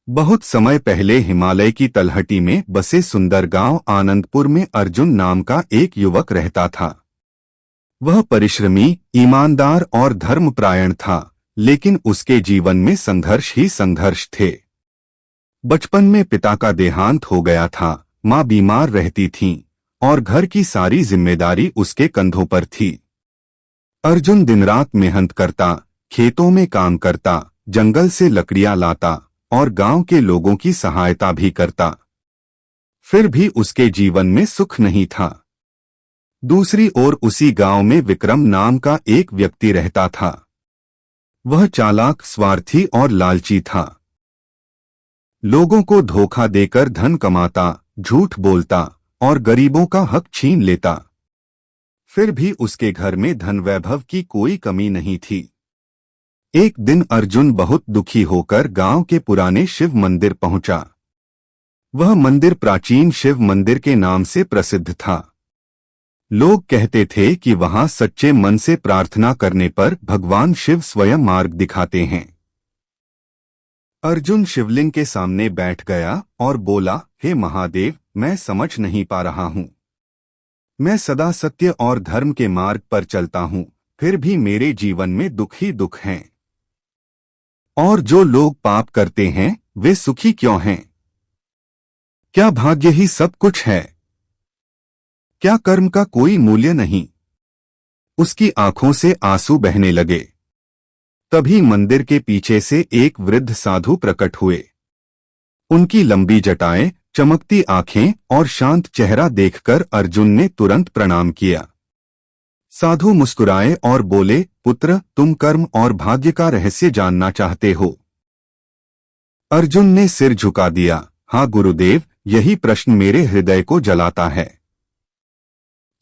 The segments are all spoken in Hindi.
बहुत समय पहले हिमालय की तलहटी में बसे सुंदर गांव आनंदपुर में अर्जुन नाम का एक युवक रहता था। वह परिश्रमी, ईमानदार और धर्मपरायण था, लेकिन उसके जीवन में संघर्ष ही संघर्ष थे। बचपन में पिता का देहांत हो गया था, माँ बीमार रहती थीं, और घर की सारी जिम्मेदारी उसके कंधों पर थी। अर्जुन दिन रात मेहनत करता, खेतों में काम करता, जंगल से लकड़ियां लाता और गांव के लोगों की सहायता भी करता। फिर भी उसके जीवन में सुख नहीं था। दूसरी ओर उसी गांव में विक्रम नाम का एक व्यक्ति रहता था। वह चालाक, स्वार्थी और लालची था। लोगों को धोखा देकर धन कमाता, झूठ बोलता और गरीबों का हक छीन लेता। फिर भी उसके घर में धन वैभव की कोई कमी नहीं थी। एक दिन अर्जुन बहुत दुखी होकर गांव के पुराने शिव मंदिर पहुंचा। वह मंदिर प्राचीन शिव मंदिर के नाम से प्रसिद्ध था। लोग कहते थे कि वहां सच्चे मन से प्रार्थना करने पर भगवान शिव स्वयं मार्ग दिखाते हैं। अर्जुन शिवलिंग के सामने बैठ गया और बोला, हे महादेव, मैं समझ नहीं पा रहा हूं। मैं सदा सत्य और धर्म के मार्ग पर चलता हूं, फिर भी मेरे जीवन में दुख ही दुख हैं। और जो लोग पाप करते हैं वे सुखी क्यों हैं? क्या भाग्य ही सब कुछ है? क्या कर्म का कोई मूल्य नहीं? उसकी आंखों से आंसू बहने लगे। तभी मंदिर के पीछे से एक वृद्ध साधु प्रकट हुए। उनकी लंबी जटाएं, चमकती आंखें और शांत चेहरा देखकर अर्जुन ने तुरंत प्रणाम किया। साधु मुस्कुराए और बोले, पुत्र, तुम कर्म और भाग्य का रहस्य जानना चाहते हो? अर्जुन ने सिर झुका दिया। हाँ गुरुदेव, यही प्रश्न मेरे हृदय को जलाता है।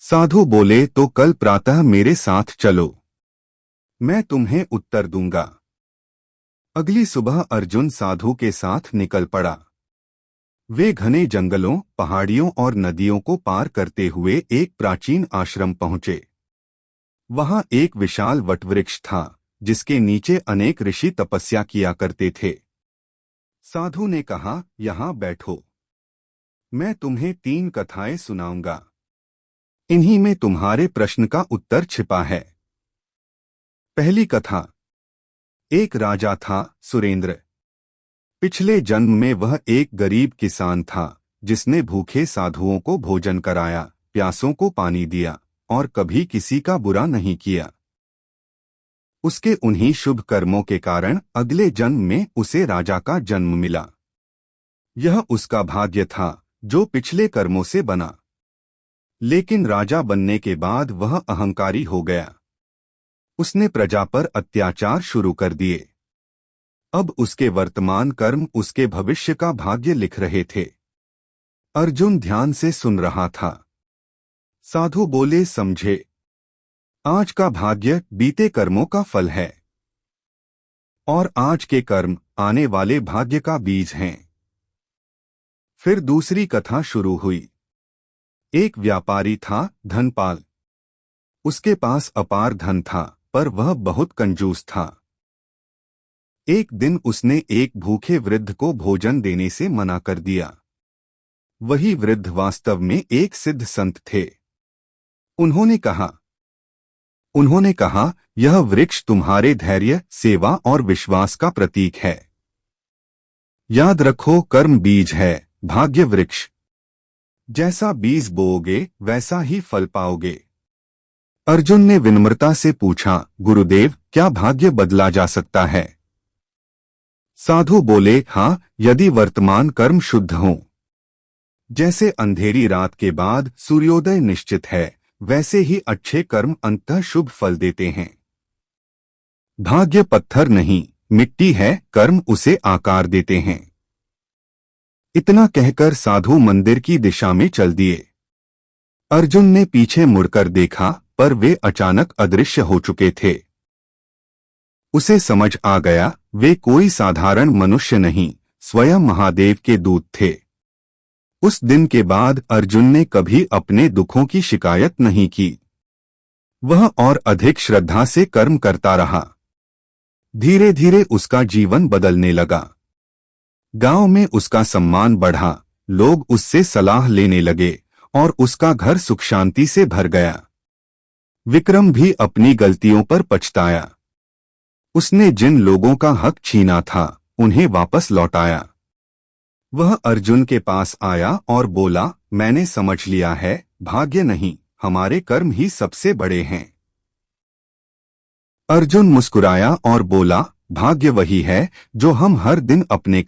साधु बोले, तो कल प्रातः मेरे साथ चलो, मैं तुम्हें उत्तर दूंगा। अगली सुबह अर्जुन साधु के साथ निकल पड़ा। वे घने जंगलों, पहाड़ियों और नदियों को पार करते हुए एक प्राचीन आश्रम पहुंचे। वहां एक विशाल वटवृक्ष था, जिसके नीचे अनेक ऋषि तपस्या किया करते थे। साधु ने कहा, यहां बैठो, मैं तुम्हें 3 कथाएं सुनाऊंगा। इन्हीं में तुम्हारे प्रश्न का उत्तर छिपा है। पहली कथा। एक राजा था, सुरेंद्र। पिछले जन्म में वह एक गरीब किसान था, जिसने भूखे साधुओं को भोजन कराया, प्यासों को पानी दिया और कभी किसी का बुरा नहीं किया। उसके उन्हीं शुभ कर्मों के कारण अगले जन्म में उसे राजा का जन्म मिला। यह उसका भाग्य था, जो पिछले कर्मों से बना। लेकिन राजा बनने के बाद वह अहंकारी हो गया। उसने प्रजा पर अत्याचार शुरू कर दिए। अब उसके वर्तमान कर्म उसके भविष्य का भाग्य लिख रहे थे। अर्जुन ध्यान से सुन रहा था। साधु बोले, समझे, आज का भाग्य बीते कर्मों का फल है और आज के कर्म आने वाले भाग्य का बीज हैं। फिर दूसरी कथा शुरू हुई। एक व्यापारी था, धनपाल। उसके पास अपार धन था, पर वह बहुत कंजूस था। एक दिन उसने एक भूखे वृद्ध को भोजन देने से मना कर दिया। वही वृद्ध वास्तव में एक सिद्ध संत थे। उन्होंने कहा, यह वृक्ष तुम्हारे धैर्य, सेवा और विश्वास का प्रतीक है। याद रखो, कर्म बीज है, भाग्य वृक्ष। जैसा बीज बोओगे वैसा ही फल पाओगे। अर्जुन ने विनम्रता से पूछा, गुरुदेव, क्या भाग्य बदला जा सकता है? साधु बोले, हाँ, यदि वर्तमान कर्म शुद्ध हों। जैसे अंधेरी रात के बाद सूर्योदय निश्चित है, वैसे ही अच्छे कर्म अंततः शुभ फल देते हैं। भाग्य पत्थर नहीं, मिट्टी है, कर्म उसे आकार देते हैं। इतना कहकर साधु मंदिर की दिशा में चल दिए। अर्जुन ने पीछे मुड़कर देखा, पर वे अचानक अदृश्य हो चुके थे। उसे समझ आ गया, वे कोई साधारण मनुष्य नहीं, स्वयं महादेव के दूत थे। उस दिन के बाद अर्जुन ने कभी अपने दुखों की शिकायत नहीं की। वह और अधिक श्रद्धा से कर्म करता रहा। धीरे धीरे उसका जीवन बदलने लगा। गांव में उसका सम्मान बढ़ा, लोग उससे सलाह लेने लगे और उसका घर सुख शांति से भर गया। विक्रम भी अपनी गलतियों पर पछताया। उसने जिन लोगों का हक छीना था उन्हें वापस लौटाया। वह अर्जुन के पास आया और बोला, मैंने समझ लिया है, भाग्य नहीं, हमारे कर्म ही सबसे बड़े हैं। अर्जुन मुस्कुराया और बोला, भाग्य वही है जो हम हर दिन अपने